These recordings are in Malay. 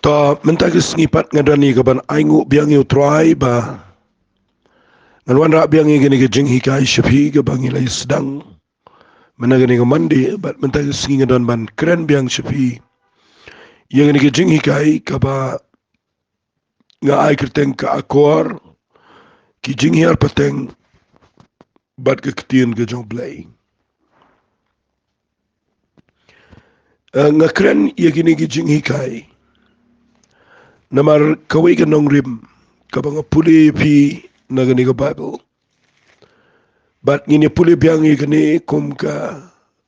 Ta mentag sengipat ngadani kaban aingu biangi utrai ba ngan ra biangi gini ke jinghikai shafi ke bangi lai sedang menagani ke mandi bat mentag sengi ngadan ban keren biang shafi yang gini ke jinghikai kaba nga ai Ktien ka Akor ki Jinghiarpateng bat ke Ktien ke Blei. Nga keren yang gini ke jinghikai namar kawai ke nong rim kabang puli pi nagani ke Bible bat ngini puli biang gini kum ka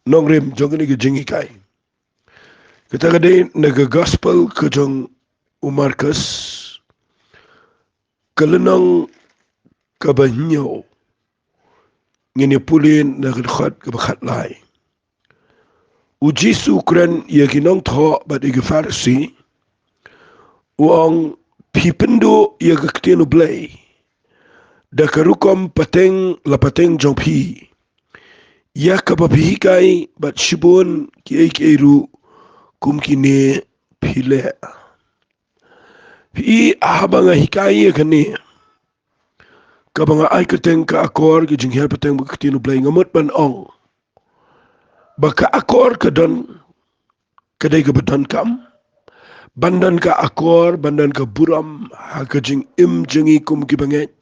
nong rim jong gini ke jinghikai kita kadai naga gospel ke jong Markus kelenong kabanyo ngini puli naga khat ke bakhat lai uji su kren ya ginong tho bat igi Farisi uang pipendo ya ke Ktien Blei da karukom pateng la pateng jong pi ya kapapihikai bat shibon ki eiru kum kine pile pi ahabanga hikai kane kabanga ai Ktien ka Akor ki Jinghiarpateng ba Ktien Blei ngamut ban ong baka Akor kadon kadai ke badan kam bandan ka Akor bandan ka buram haka jing jengi kum ki banget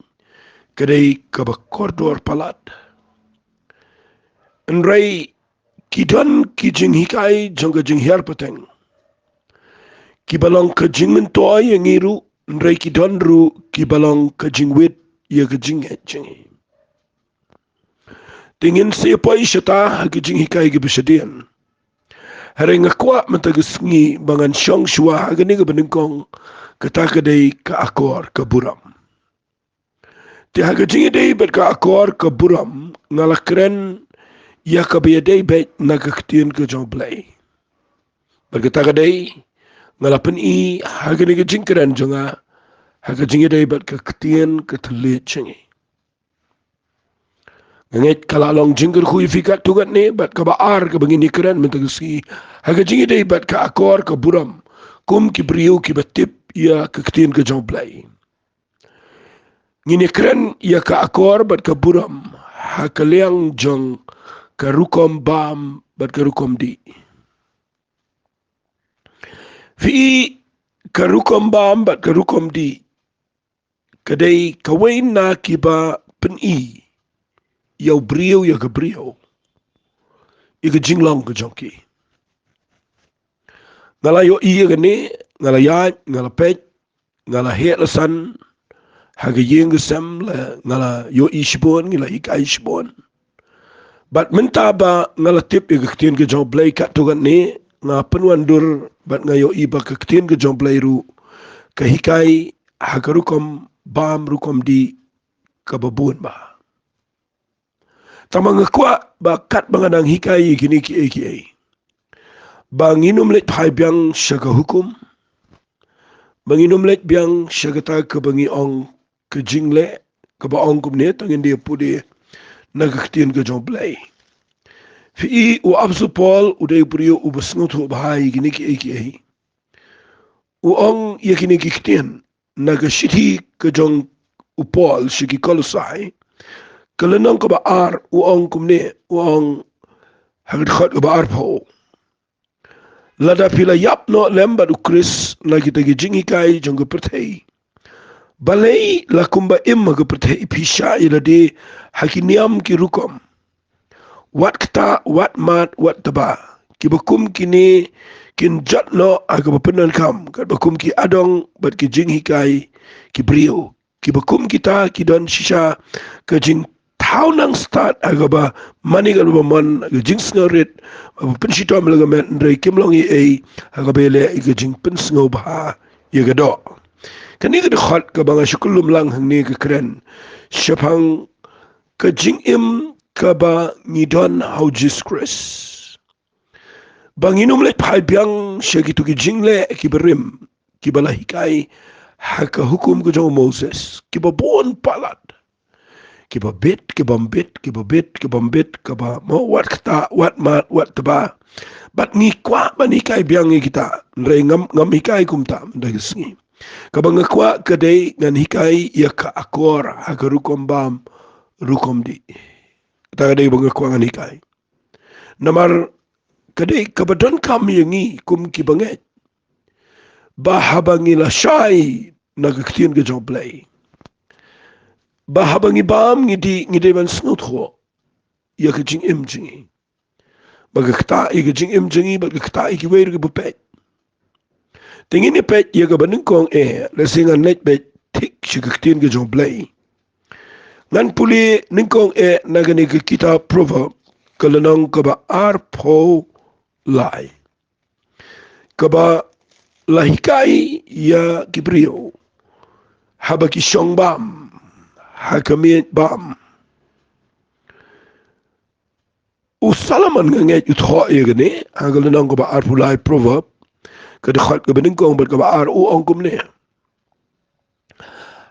kadai ka bakordor palat enrai kidon ki jinghikai jong ka Jinghiarpateng ki balong ka jingmen toy yang iru enrai kidon ru ki balong ka jingwit ya ka jinget jengi tingin siapa isyata haka jinghikai ki besedian hari ngakwa matagasngi bangan syong shua agani ke benengkong kata kadai ka Akor ke buram. Ti haga jingi dai bet ka Akor ke buram ngala keren ya ka biadai bet naga Ktien ke Blei. Berkata kadai ngala peni haga ni ke jingkeren jonga haga jingi dai bet ka Ktien ke telit jengi. Nget kala long jingger kui fikat tugat ni bat ka baar ka bangini keren mentagasi haga jingi dai bat ka Akor ka buram kum ki beriu ki batip ya ke Ktien ke Blei ngini keren ya ka Akor bat ka buram haka liang jong ka rukom bam bat ka rukom di fi ka rukom bam bat ka rukom di kadai kawain na ki ba peni yau beriau ya ke beriau ika jinglong ke jongki ngala yo iya gani ngala ya ngala pet ngala het lasan haga yeng sem la ngala yo ishbon ngala ika ishbon bat menta ba ngala tip ika Ktien ke Blei kat tugan ni nga penwandur bat ngayo iba ke Ktien ke Blei ru kahikai haga rukom bam rukom di kababun ba tamang ngakwa ba kat banganang hikai gini ki banginum let pai biang syaga hukum banginum let biang syaga ta ke bangi ong ke jingle ke ba ong kum ne tangin dia pudi naga Ktien ke Blei fi u absu pol udai priyo u besngut hu bahai gini ki u ong ya gini ki Ktien naga shithi ke jong u pol shiki kolosai kelenong ke baar uang kumne uang hagit khat ke baar po lada pila yap no lembat ukris lagi tagi jinghikai jong ke perthei balei la kumba im ke perthei pisha ilade hakiniam ki rukom wat kata wat mat wat taba ki bakum kini kin jat no aga bapenan kam kat bakum ki adong bat ki jinghikai ki brio ki bakum kita ki don shisha ke jing tau nang start aga ba manigal ba man aga jing sngorit penshito melaga men ndai kimlong aga bele aga jing pensngo ba ya gado kani ga khat ka banga shukulum lang hang ni ka kren shapang ka jing im ka ba ngidon how discourse banginum le pai biang shagitu ki jingle ki berim ki balahikai haka hukum ko Moses ki ba bon palat Kiba bit, kiba bit, kiba bit, kiba bit, kiba mo wat kata, wat mat, wat teba. Bat ngi kwa ba ni kai biang ngi kita, nrei ngam hikai kumta, ndai sengi. Kaba ngakwa kadai ngan hikai ya ka akor, haka rukom bam, rukom di. Kata kadai ba ngakwa ngan hikai. Namar kadai kabadon kami yangi kum kibanget. Bahabangi la syai naga Ktien ke jong Blei. Bahabangi bam ngidi ban snut ho. Ya ke jing im jingi. Baga kta i ke jing im jingi baga kta i ki weir ke bupet. Tingin ni pet ya ke baneng kong lesingan net pet tik si ke Ktien ke jong Blei. Ngan puli ningkong naga ni ke kita proverb kalanong kaba arpo lai. Kaba lahikai ya kibrio habaki syong bam hakamiet bam usalaman nganget utho ya gane hagal nang ko ba arpulai proverb kada khat ka bening kong bat ka ba ar u ongkum ne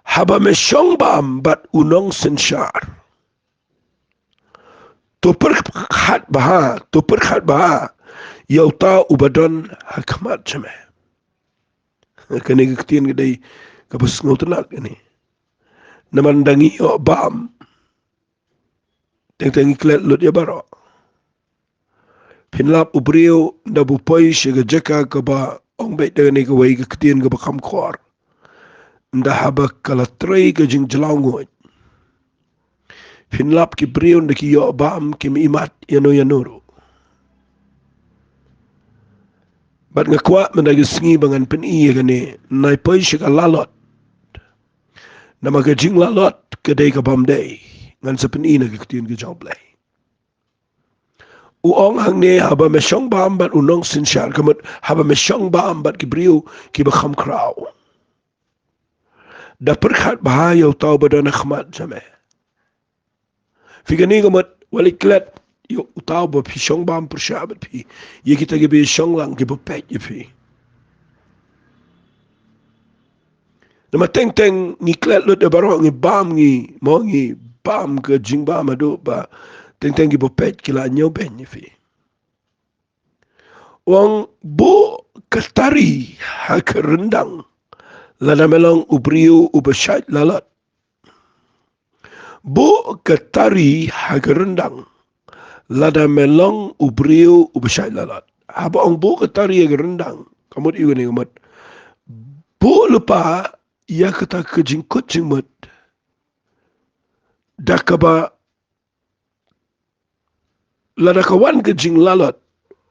haba me syong bam bat unong sensyar to perkhat baha yauta ubadon hakamat jame kani Ktien kadai kapus ngotenak ini namandangi o bam teng klet lut ya baro pinlap ubrio da bupoi shiga jaka kaba ong bet dani ka wai Ktien ka bakam khor nda haba kala trei ka jing jlango pinlap ki brio nda ki yo bam ki imat yanoro bat ngakwa menagi sengi bangan pen iya gane nai poi shiga lalot nama ka jing lalot kadai ka bam day ngan sa pen ina ka Ktien ka jong Blei uong hang ne haba me syong bam bat unong sinsyar kamut haba me syong bam bat ki brio ki bakham kraw da perkhat bahaya tau badana khmat jame figani kamut waliklet yo utau ba pi syong bam persyabat pi ye kita ge be syong lang ge bepet ye pi nama teng ni klet lut baro ngi bam ngi mo ngi bam ke jing bam ado ba teng ge bepet kila nyo ben ye pi wong bu ketari hak rendang lada melong ubrio ubashat lalat bu ketari hak rendang lada melong ubrio ubashat lalat haba ong bu ketari hak rendang kamut iu ni kamut bu lupa ya kata kejingkut jingmut dakaba lada kawan kejing lalat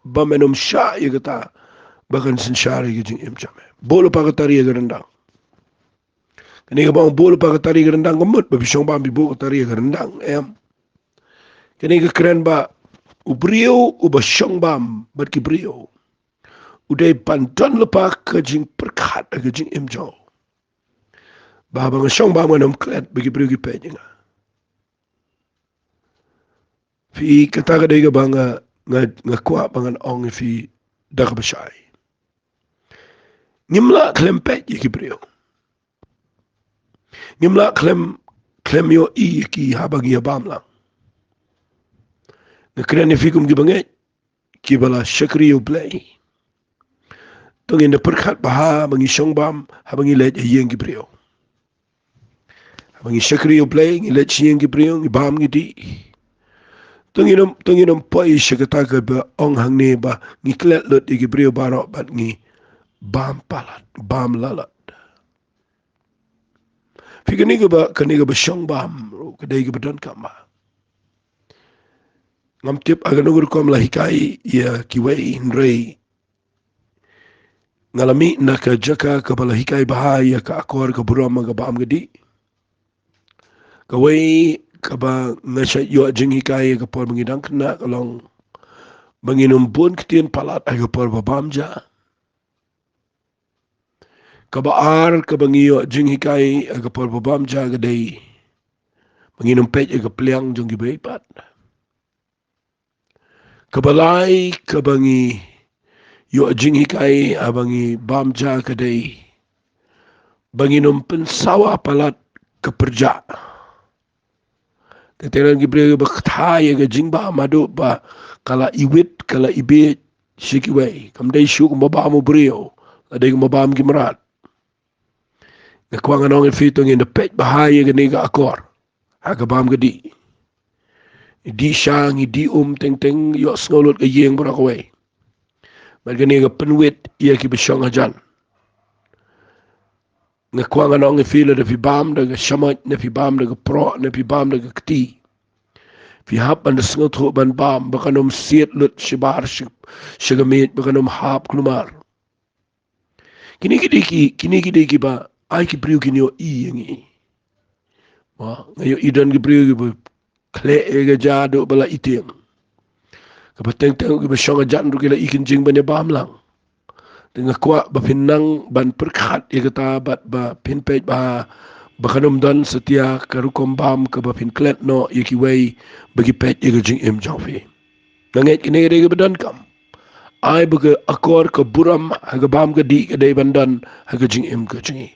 ba menom sya ya kata bahkan sensyari kejing imjame bu lupa ketari hak rendang kini kabang bu lupa ketari hak rendang kamut ba bisyong ba bu ketari hak rendang kini kekeren ba ubrio ubasyong bam bat ki brio udai panton lupa kejing perkhat kejing imjo ba bang syong bam nganom klet bagi brio ki penyenga fi kata kadai ka banga ngakwa bangan ong fi dak basai ngimla klempet ki brio ngimla klem yo ki habagi bam lang ngakren fi kum ki banget ki bala syakri yo Blei tongin da perkhat baha bangi syong bam habangi let yeng ki brio habangi syakri yo Blei ngi let yeng ki brio ngi bam ngi di tongin poi syakata ka ba ong hang ne ba ngi klet lut ki brio baro bat ngi bam palat bam lalat fi kani ka ba syong bam kadai ka badon kama ngam tip aga nugur kom lahikai ya kiwei nrei ngalami naka jaka ka balahikai bahaya ka akor ka burama ka baam gadi kawai ka ba ngasya yo jinghikai ka por mengidang kena kalong menginum pun Ktien palat ka por babamja ka baar ka bangiyo jinghikai ka por babamja gadai menginum pet ka pliang jong gibaipat kabalai kabangi yo jinghikai abangi bamja kadai banginom pensawa palat keperja Teteran Gibril Bakthaya Jingba Madu ba kala iwit kala ibit shikiway kamday shuk mabamo brio aday mabam gimrat nakwang anong ifitong in the pet bahaya ganiga akor hagabam gadi di siyang di teng teng yo snolot ka yeng brakaway magganiga penwit iya ki besyong ajan nakwang anong ifilo na fibam daga shamat na fibam daga pro na fibam daga kti fi hap an sngot ho ban bam bakanom siet lut shibar shigamit bakanom hap klumar kini kidiki ba ai ki priu kinyo i yangi ma ngayo idan ki priu ki kle ega jado bala iteng ka bateng teng ki besyong jan ru kila ikin jing banya bam lang dengan kwa ba pinang ban perkhat ega ta bat ba pinpet ba bakanom dan setia karukom bam ka ba pin klet no yeki wei bagi pet ega jing em jawfi nanget kini ega bedan kam ai baga akor ka buram haga bam ka di ka day bandan haga jing em ka jingi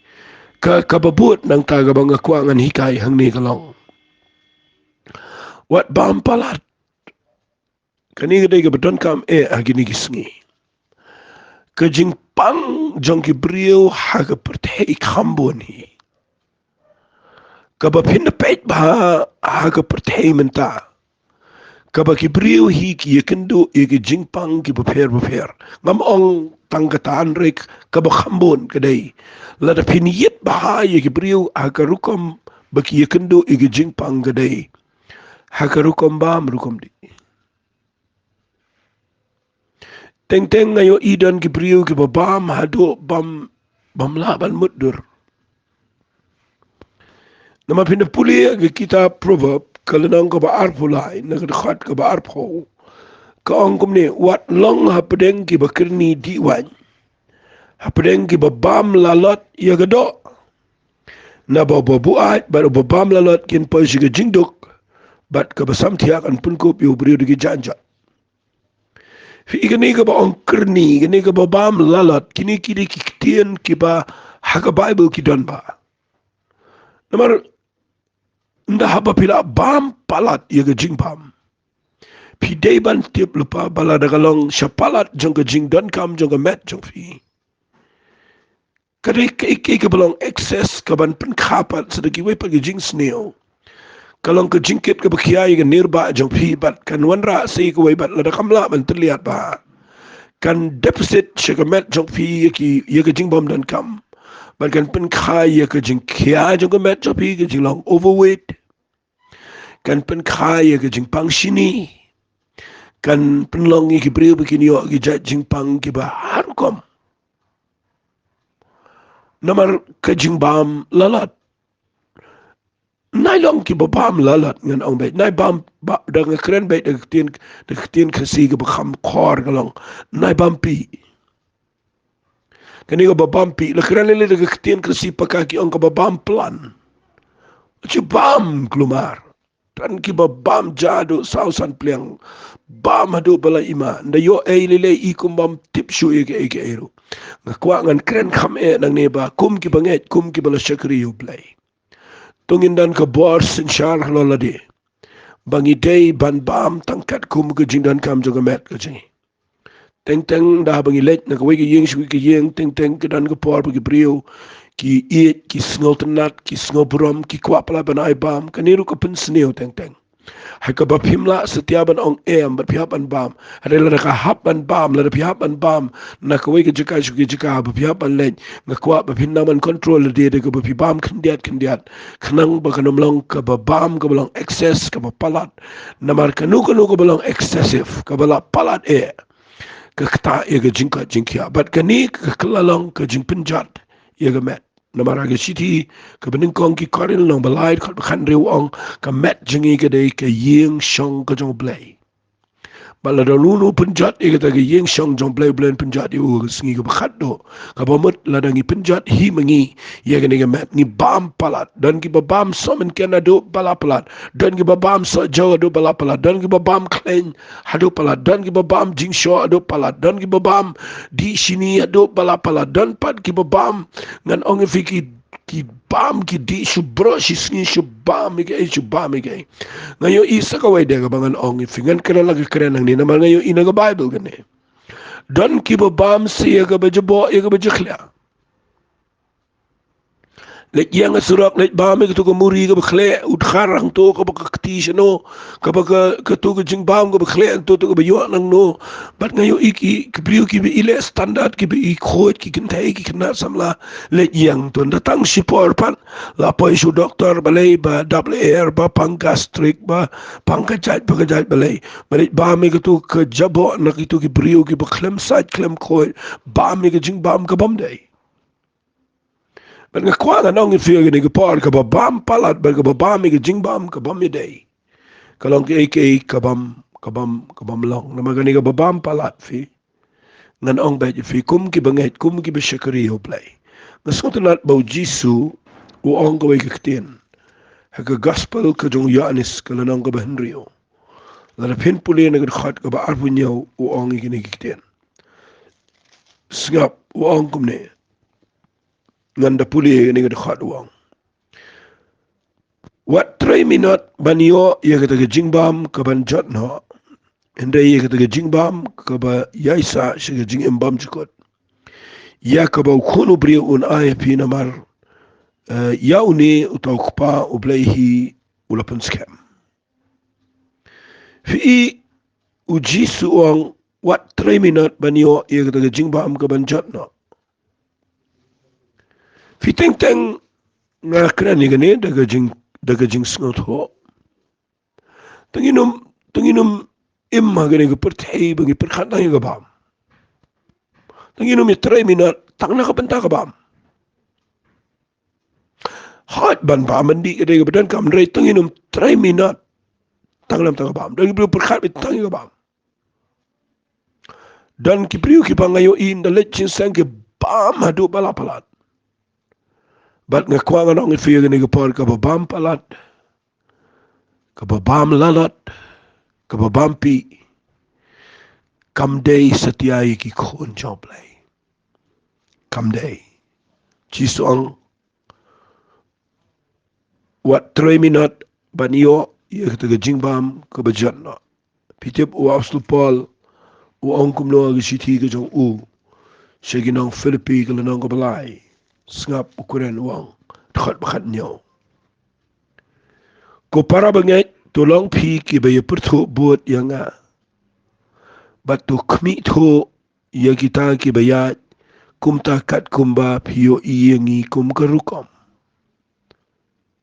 ka kababut nang taga bang akwangan hikay hang ni kalong wat bam palat kani ka day ka bedan kam agini gisngi ka jing pang jong ki brio haga pertei kambon hi kaba pinna pet ba haga pertei menta kaba ki brio hi ki yekendo ege jingpang ki beper ngam ong tanggataan rek kaba khambon kadai lada piniyet bahaya ki brio haga rukom baki yekendo ege jingpang kadai haga rukom bam rukom di teng teng ngayo idan ki brio ki babam hado bam laban mudur nama pinda puli ke kitab proverb kalenang ka ba arpulai nagdakhat ka ba arpo ka angkum ni wat long hapedeng ki bakirni diwan hapedeng ki babam lalot ya gado na babuat ba babam lalot kin pa siga jingduk bat ka basam tiak an punkop yu brio digi janjat fi igani ka ba angkerni igani ka babam lalot kini kidi ki ktien ki ba haka bible ki don ba namar nda haba pila bam palat yaga jing bam pidei ban tip lupa bala dagalong syapalat jong ka jing don kam jong ka met jong fi kadai ka balong excess ka ban pen kapat sedagi we pagi jing sneo kalong ka jingkit ka bakiai ka nirba jong fi bat kan wanra sei ka we bat lada kamla ban terlihat ba kan deficit syaka met jong fi yaga jing bam don kam bat kan pen kaya ka jing kia jong ka met jong fi ka jing long overweight kan pen kaya ke jingpang sini kan penlong ki brio begini yo ki jingpang ki ba harkom namar ke jingbam lalat nai long ki babam lalat ngan ong bet nai bam ba dang kren bet de ktien kasi ke bakam khor galong nai bam pi kani ko babam pi la kren le de ktien kasi pakaki ong ka babam plan ci bam klumar tan ki bam jado sausan pliang bam hadu bala ima nda yo lele ikum bam tip shu ege ero ngakwa ngan kren kham nang neba kum ki banget kum ki bala shakri yu Blei tungin dan ka bor sin shar halolade bangi day ban bam tangkat kum ke jingdan kam joga met ke jingi teng teng da bangi let na ka wege yeng shu ki yeng teng teng ke dan ka por ki brio ki iet ki snoltenat ki snobrom ki kwapala banai bam kaniru ka pen sneo teng teng haka ba pimla setiaban ong bat pihapan bam hadela ka hapan bam la pihapan bam na ka wege jika shuki jika ba pihapan len na kwa ba pinnaman control de ka ba bam kandiat kanang ba kanom long ka ba bam ka balong excess ka ba palat namar kanu ka balong excessive ka bala palat ka kta ka jinkia bat kani ka kalalong ka jingpinjat yaga met namaraga city ka beningkong ki korin long balai khat khan reu ong ka met jingi ka dei ka yeng shong ka jong Blei bala da lulu penjat e ka yeng shong jong Blei blen penjat yu ka singi ka khat do ka bomut la dangi penjat hi mangi ye ka ni ka met ni bam palat dan ki bam somen kena do bala palat dan ki bam so jaw do bala palat dan ki bam klen hado palat dan ki bam jing sho do palat dan ki bam di sini do bala palat dan pat ki bam ngan ong fiki ki bam ki di subro si sngi subam ke ngayo isa ka way de ka bangan ong fingan kena lagi keren ni naman ngayo ina ka Bible gani don ki bam siya ka ba jabo ya ka ba jikla lek yang surak lek bam ke tu ko muri ke bekhle ut kharang to ko ka kti no ka ba ka tu ko jing bam ko bekhle to ko ba yo nang no bat ngayo iki ke priu ki be ile standard ki be khoj ki kintai ki kena samla lek yang to datang sipor pan la poi su doktor balai ba double air ba pangastrik ba pangkajat balai balai bam ke tu ke jabo na ki tu ki priu ki bekhlem sat klem khoj bam ke jing bam ka bam dai But nga nong ifio ni par ka bam palat ba ka bam mi jing bam ka bam day. Kalong ke kabam long na magani ka bam palat fi. Ngan ong ba fi kum ki banget kum ki beshakari ho Blei. Nga sotalat ba Jisu u ong ka way Ktien. Ha ka gospel ka jong Yanis ka lanong ka ba Henryo. La pin puli na ka khat ka ba arpunyaw u ong ki Ktien. Sngap u ong kum ne. Nganda puli ni ka khat uang. Wat 3 minute banyo ya kata ke jingbam ka ban jot no. Enda ya kata ke jingbam ka ba yaisa shi ke jingbam jikot. Ya ka ba ukhono brio un ay pi namar ya uni utaw kpa u Blei hi ulapan scam. Fi uji suang wat 3 minute banyo ya kata ke jingbam ka ban jot no. Fi teng nga kena ni gani daga jing sngot ho. Tanginum imma gani ka perthei bagi perkhatan nga bam. Tanginum 3 minute tang na kapenta ka bam. Hat ban bam mandi ka badan kam rei tanginum 3 minute tang lam ta bam. Dan ibu perkhat bit tang ka bam. Dan kipriu ki pangayo in da lechin sang ke bam hadu balapalat. Bat nga kwa nga nong ifio gani ka par ka bam palat. Ka bam lalat. Ka bam pi. Kam day satiai ki khon job Blei. Kam day. Jisuang wat 3 minute banyo ya kata ka jingbam ka bajat no. Pitip u apostol Paul u ongkum no agisithi ka jong u. Siya ginang Philippi ka lanang ka balay. Sngap ukuran uang takhat bakat nyaw. Ko para banget tolong pi ki baya pertho buat yang batu kmi tho ya kita ki bayat kum takat kumba pio iyengi kum karukom.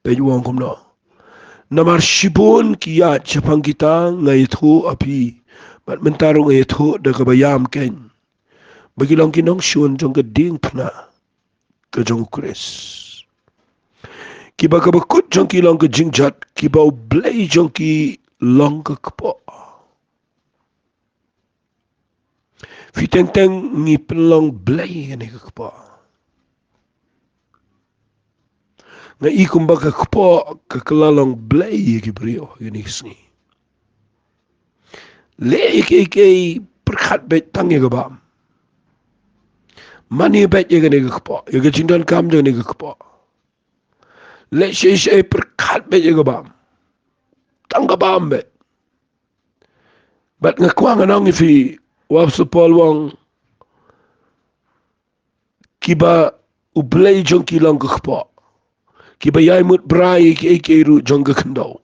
Pejuang kum no. Namar shibon ki ya chapang kita ngai tho api bat mentaro ngai tho da kabayam ken. Bagi long kinong shun jong geding pna ka jong kres. Kiba ka bakut jong ki long ka jingjat kiba u Blei jong ki long ka kepo. Fiteng ngi pelong Blei ni ka kepo. Nga ikum ba ka kepo ka kelalong Blei ki brio ni sngi. Le ke perkhat bet tangi ka bam. Mani bet ya gani ka kepo. Ya ka jindan kam jong ni ka kepo. Le shay perkhat bet ya ka bam. Tang ka bam bet. Bat nga kwa nga nang ifi wapsu Paul wang kiba u Blei jong ki lang ka kepo. Kiba yai mut brai ki ru jong ka kendaw.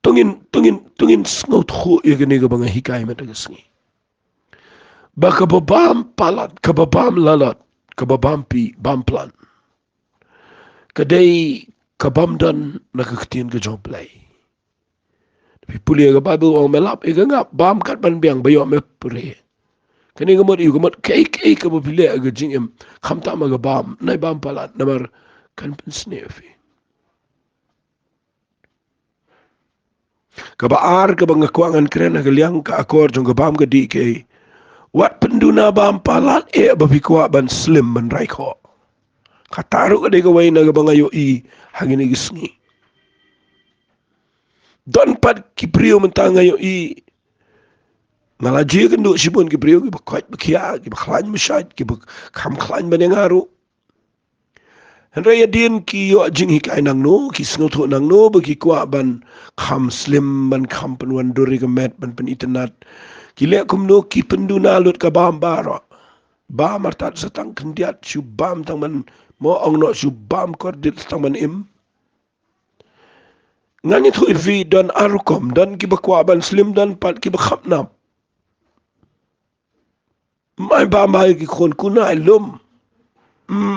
Tungin sngot ho ya gani ka banga hikay mata ka sngi. Ba ka babam palat, ka babam lalat, ka babam pi, bam plan. Kadai ka bamdan na ka Ktien ka jong Blei. Tapi puli ka Bible orang melap, ika ngap, bam kat ban biang bayo me puri. Kani ngamot iyo ngamot kei ka bapili aga jingim, khamta maga bam, nai bam palat, namar kan pensnefi. Ka baar ka bang akuangan keren aga liang ka Akor jong ka bam ka di kei. Wat penduna bam palat babikwa ban slim ban raiko. Kataru ka deka way na gabangayo i hangin igisngi. Don pad kiprio mentangayo i ngalaji kan do sibon kiprio ki bakwat bakia ki baklan masyad ki bakham klan ban ngaru. Raya din ki yo jinghikai nang no, ki snotho nang no, bagi kwa ban kham slim, ban kham penuan duri kemet, ban pen internet. Ki lek kum no, ki penduna lut ka bam baro. Bam artat setang kendiat, syu bam tang man, mo ong no syu bam kordit setang man im. Ngani thu irvi dan arukom, dan ki bakwa ban slim, dan pat ki bakhap nap. Mai bam hai ki kon kunai lum.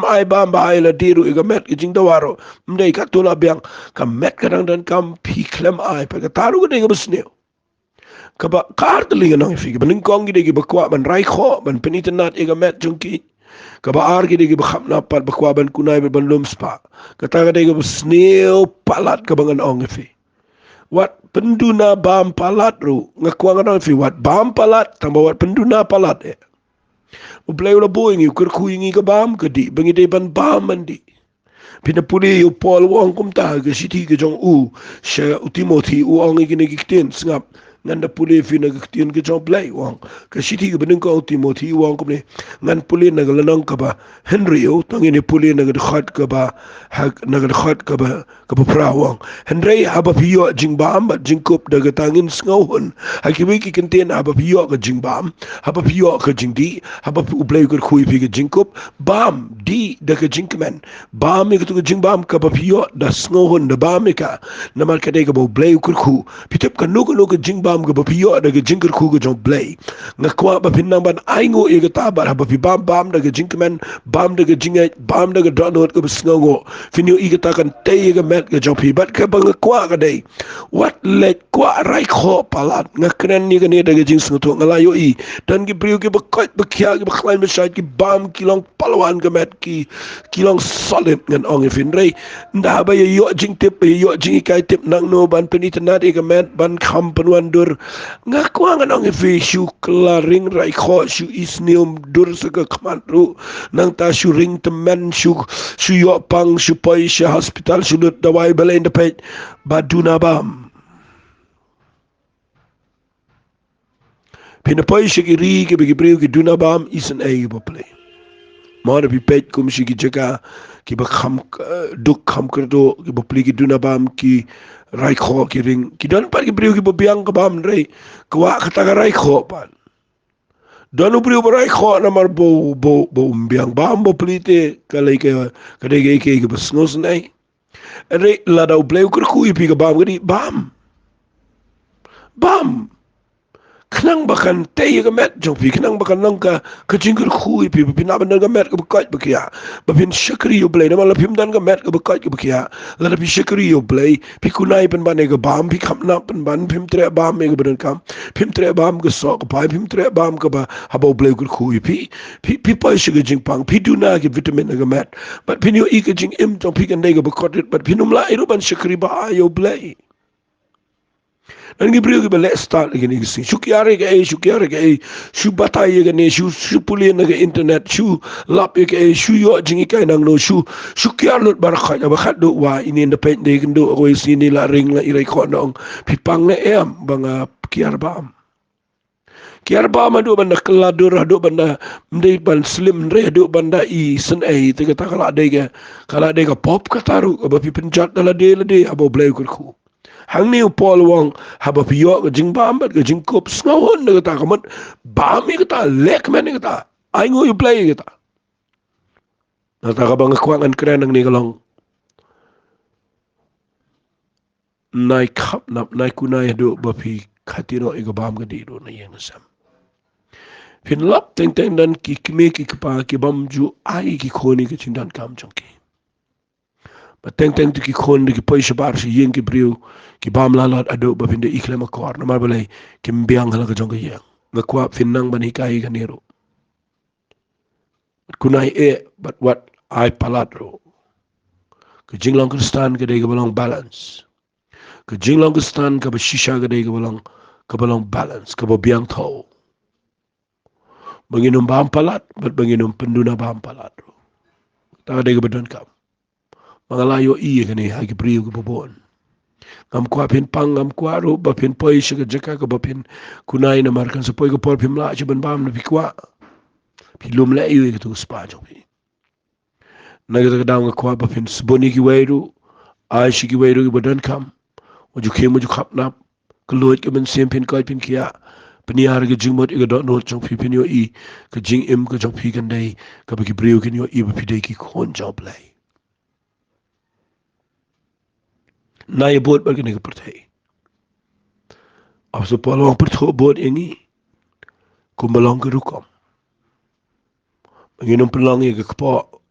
Ai bamba ai la diru iga met ki jing dawaro mdei ka tula biang ka met kadang dan kam pi klem ai pa ka taru ka dega besneo ka ba kar telinga nang fi ka baning kong gi bakwa ban rai kho ban penitenat iga met jungki ka ba ar gi ba khapna pat bakwa ban kunai ban lum spa ka ta ka dega besneo palat ka bangan ong fi wat penduna bam palat ru ngakwa nang fi wat bam palat tambah wat penduna palat Blei ula boing yu kerkuingi ke bam ke di bangi de ban bam mandi pina puli yu Paul wong kum ta ke siti ke jong u she Timothy u ong iki ne Ktien sngap nganda puli fina ke Ktien ke jong Blei wong ke siti ke bening ko Timothy wong kum ne ngan puli na ke lanang ke ba Henry u tangi ne puli na ke khat ke ba hak na ke khat ke ba pra wong Henry haba piyo jing bam ba jing kup da ke tangin sngohun haki wiki kenten haba piyo ke jing bam haba piyo ke jing di haba pu Blei ke kui pi ke jing kup bam di da ke jing kemen bam ke tu ke jing bam ka ba piyo da sngohun da bam ka na mar ka de ke bo Blei ke ku pitep ka no ke jing bam ke ba piyo da ke jing ke ku ke jong Blei ngakwa ba pinang ban aingo e ke tabar haba pi bam bam da ke jing kemen bam da ke jing bam da ke donot ke sngongo finyo i ke ta kan te ke met ke jong pi bat ke bang kwa ka de wat let kwa rai kho palat ngakren ni ke ne da ke jing sngoto ngalayo i dan ki priu ke ba kot ba kya ke ba klain ba shait ki bam kilong palwan ke met ki kilong solid ngan ong fin rei nda ba yo jing tip yo jing kai tip nang no ban penitenat ke met ban kham penuan dur ngakwa ngan ong fi shu klaring rai kho shu isnium dur se ke kman ru nang ta shu ring temen shu yo pang shu poi shu hospital shu lut dawai balen de pet baduna bam pina poi shu ki ri ke be ki priu ki duna bam isen e bo play Mana pi pet kum shi ki jaga ki ba kham duk kham kerdo ki ba pli ki duna bam ki rai kho ki ring ki dan par ki priu ki ba biang ka bam rei kwa kata ka rai kho pan dan u priu ba rai kho na mar bo biang bam bo pli te ka le ke de ke ba snos nei re la da Blei kur ku pi ka bam ki bam kenang bakan te ga met jong pi kenang bakan nang ka jingkur khui pi pi na ban ga met ka bakat bakia ba pin shakri yo Blei na mal pim dan ga met ka bakat ka bakia la pi shakri yo Blei pi kunai ban ban ga bam pi kham na ban ban pim tre bam me ga ban kam pim tre bam ga so ka pai pim tre bam ka ba habo Blei kur khui pi pai shi ga jing pang pi du na ga vitamin ga met but pin yo I ga jing im jong pi ga ne ga bakat but pinum la iro ban shakri ba yo Blei Nangi brio ki bale start lagi ni sing shukiare ke shu batai ke ne shu puli na ke internet shu lap ke shu yo jingi kai nang no shu kiar lut bar kha ba khat do wa ini na pen de ndo ko sini la ring la irai kho nong pipang ne em banga kiar bam do banda keladur do banda mdei ban slim re do banda I sen ai te kata kala de ka pop ka taru ba pi penjat la de abo Blei kur khu hang ni Paul wong haba piyo ke jing bam bat ke jing kop snawon ne kata kamat bam ni kata lek men ni kata ai ngo you play kata nata ka bang kwangan kren ni kalong nai khap nap nai kunai do ba pi khatiro I ga bam ke di do na yang sam pin lap teng dan ki kme ki pa ki bam ju ai ki khoni ke chindan kam chongki ba teng tu ki khon ki poi shabar si yeng ki briu ki bam la lat ado ba pinde iklem Akor na mar balai ki mbiang hala ka jong ki yang ga kwa finnang ban hikai ka nero kunai but what ai palatro ke jinglang kristan ke de balong balance ke jinglang kristan ka ba shisha ke de balong balance ka ba biang tho banginum bam palat but banginum penduna bam palatro ta de ba don kam Mangalayo iya kani hagi priyo ko babon. Ngam kwa pin pang ngam kwa ro ba pin poi shiga jaka ko ba pin kunai na markan sa poi ko por pim la chi ban bam na pikwa. Pilum la iyo to spa jo pi. Naga daw nga kwa bapin sboni ki weiru, ai shi ki weiru ki badan kam, waju kem waju kapnap, keluat ke men sempin kai pin kia, peniar ke jingmot iga dot not jong pipin yo I, ke jing im ke jong pi gandai, ke bagi brio kin yo I bapidai ki kon jong Blei. Na ye bot bagi nega pertai. Apso polong pertho bot ingi, kumbalong ke rukom. Menginum pelang ye ke kepo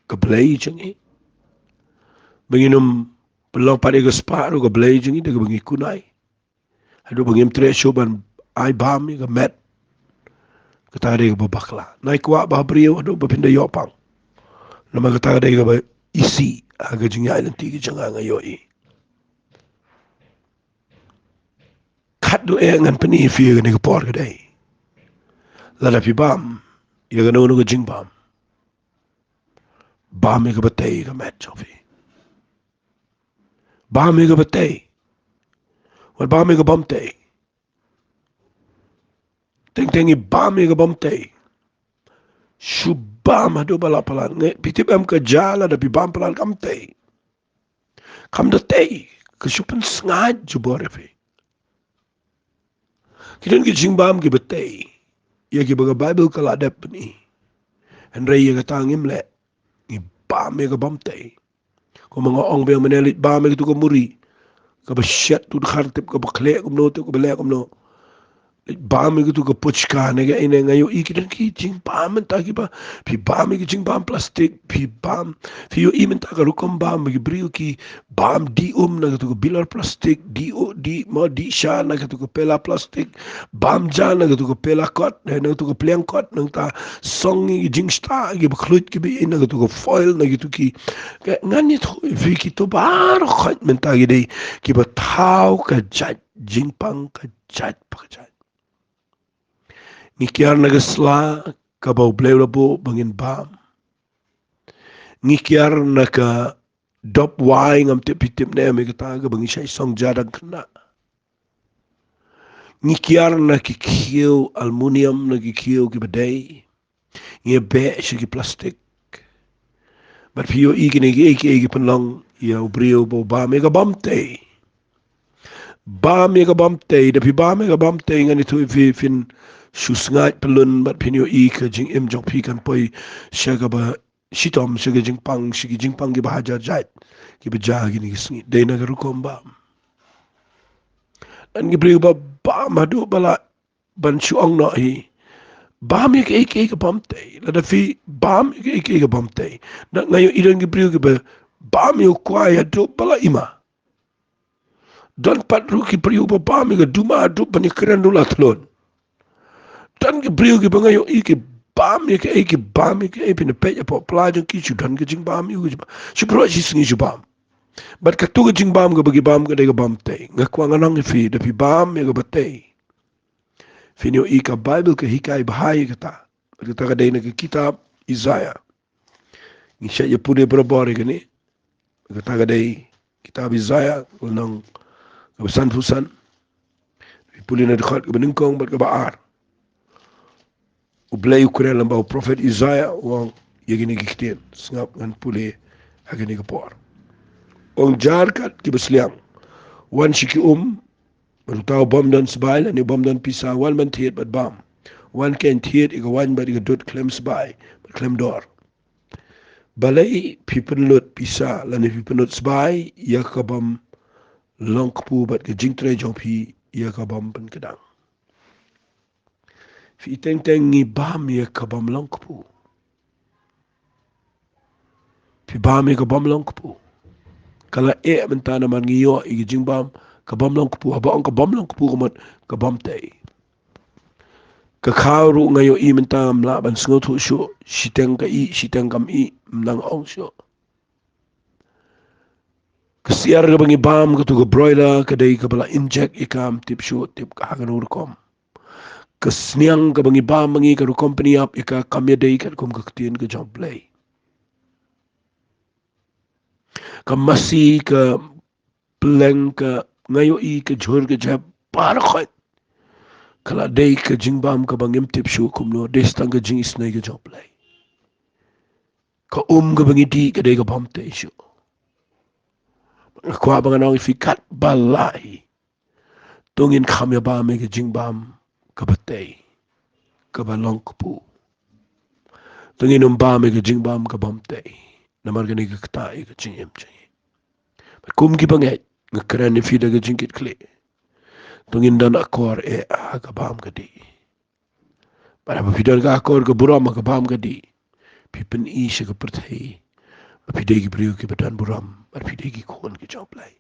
ke Blei jengi. Menginum pelang pada ke separu ke Blei jengi, dega bengi kunai. Hado bengim tresho ban ai bam ye ke met, ketare ke babakla. Nai kuak bah brio hado bapinda yopang. Nama ketare ke isi, aga jengi island tiki jenga ngayoi. Kat do ngan peni fi ke por ke dai. Lada pi bam, ye ke no ke jing bam. Bam ye ke batei ke met chofi. Bam ye ke batei. Wat bam ye ke bam tei. Teng-tengi bam ye ke bam tei. Shubam hadu balapalan. Pitip am ke jala da pi bam pelan kam tei. Kam da tei. Kesupan sengaj jubore fi. Kidan ki jing bam ki batei. Ye ki baga Bible kala adep ni. Henry ye ke tangim le. Ni bam ye ke bam tei. Ko mga ong be menelit bam ye ke tu ke muri. Ke besyat tu khartip ke baklek kumno tu ke belek kumno. Bam gitu ke puchka nega ine ngayo ikidan ki jing bam ta ki ba pi bam ki jing bam plastik pi bam fi yo imen ta ka rukom bam ki brio ki bam di na gitu ke bilar plastik di mo di sha na gitu ke pela plastik bam ja na gitu ke pela kot na gitu ke pliang kot nang ta song ki jing sta ki baklut ki bi na gitu ke foil na gitu ki ngani to fi ki to bar khat men ta ki dei ki ba thau ka jat jing pang ka jat pa ka jat Ngikiar nagasla kabau Blei labo bangin bam. Ngikiar naka dop wai ngam tip-tip na may kataga bangin siya isang jadang kena. Ngikiar nakikiyo aluminium nakikiyo kibaday. Ngiyabe siya ki plastik. But piyo iki panlang ya ubrio bo bam ega bamte. Bam ega bamte dapi bam ega bamte nganito fin susngat pelun bat pinyo ka jing im jong pi kan poi siya ba sitom siya jing pang ki bahaja jait ki baja gini kisngi day na garukom ba an gibri ba madu bala ban suang no hi bam ik bamte la da fi bam ik bamte na ngayo idan gibri ba bam yo kwaya do bala ima dan pat ruki priu ba bam ga duma do panikran dula tlon dan ke brio ke bangayo iki bam ke bam ke pin pe ya po plajo ki chu dan ke jing bam yu chu pro chi singi chu bam but ka tu ke jing bam ke bagi bam ke de bam te nga kwa nganang fi de pi bam ke bate fi no ika Bible ke hikai bahai kata kita ka de na ke kitab Isaiah ni sha ya pure berabore ke ni kita ka de kitab Isaiah unang kebesan fusan pulin na dekat ke beningkong bat ke baar Blei Ukraine lambau Prophet Isaiah wang yagini Ktien sengap ngan pulih hagini kapor. Ong jarkat ki besliang wan shiki berutau bom dan sebai ni bom dan pisah wan man tiet bat bam wan ken tiet iga wan bat iga dot klem sebai bat klem dor. Balai pipen lot pisah lani pipen lot sebai ya kabam longkpu bat ke jingtre jompi ya kabam pen kedang. Fi teng ngi bam ya kabam longkpu. Fi bam ya kabam longkpu. Kala mentana man ngiyo igi jingbam kabam longkpu haba ang kabam longkpu kamat kabam tay. Kakharu ngayo mentam laban sengotu syo siteng kam nang ong syo. Kasiar ka bangi bam ka tuga broiler kadai ka bala inject ikam tip syo tip kahagan urkom. Kesniang ka bangi bam bangi ka company up ika kamya day ka kum ka Ktien ka jong Blei. Ka masi ka peleng ka ngayo ka jhur ka jab parakhot. Kala day ka jingbam ka bangim tip syo kumno destang ka jing isnay ka jong Blei. ka ka bangiti ka day ka pamte isu. Kwa banganong ifikat balai. Tungin kami ba me ka jingbam ka batay. Ka balong kupu. Tungin ba me ka jingbam ka pamte. Namar gani ka katai ka jingim jingim. Ki banget. Ngakran ifida ka jingkit kli. Tungin dan akor ka bam ka di. Para pidon ka akor ka buram ka bam ka di. Pipen isya ka pertai. Pidai ki beriu ki badan buram. Pidai ki kon ki joblay.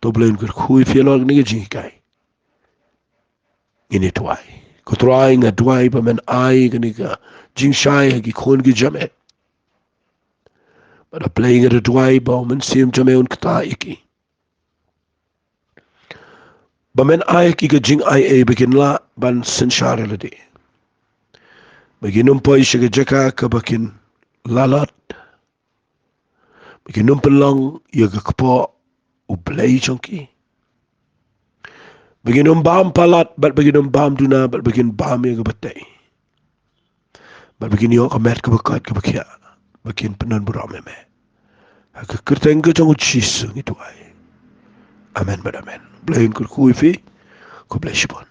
To Blei ker kui fielor ni jingai. Ini tuai. Ko tuai nga tuai pa men ai ka ni ka jing shai ki kon ki jamet. Pada Blei nga tuai pa men sim jame un kata iki. Ba men ai ki ka jing ai bikin la ban sensyare ladi. Bagi numpai siya ka jaka ka bakin lalat. Bagi numpelong ya ka kepo u Blei chongki. Bagi numbam palat, bat bagi numbam duna, bat bagi numbam yang kebetai. Bat bagi niyo kamet kebekat kebekia. Bagian penan buram me. Haka kerteng ke jang ucis gitu ay. Amen bad amen. Blei kur kui fi, ko Blei shibon.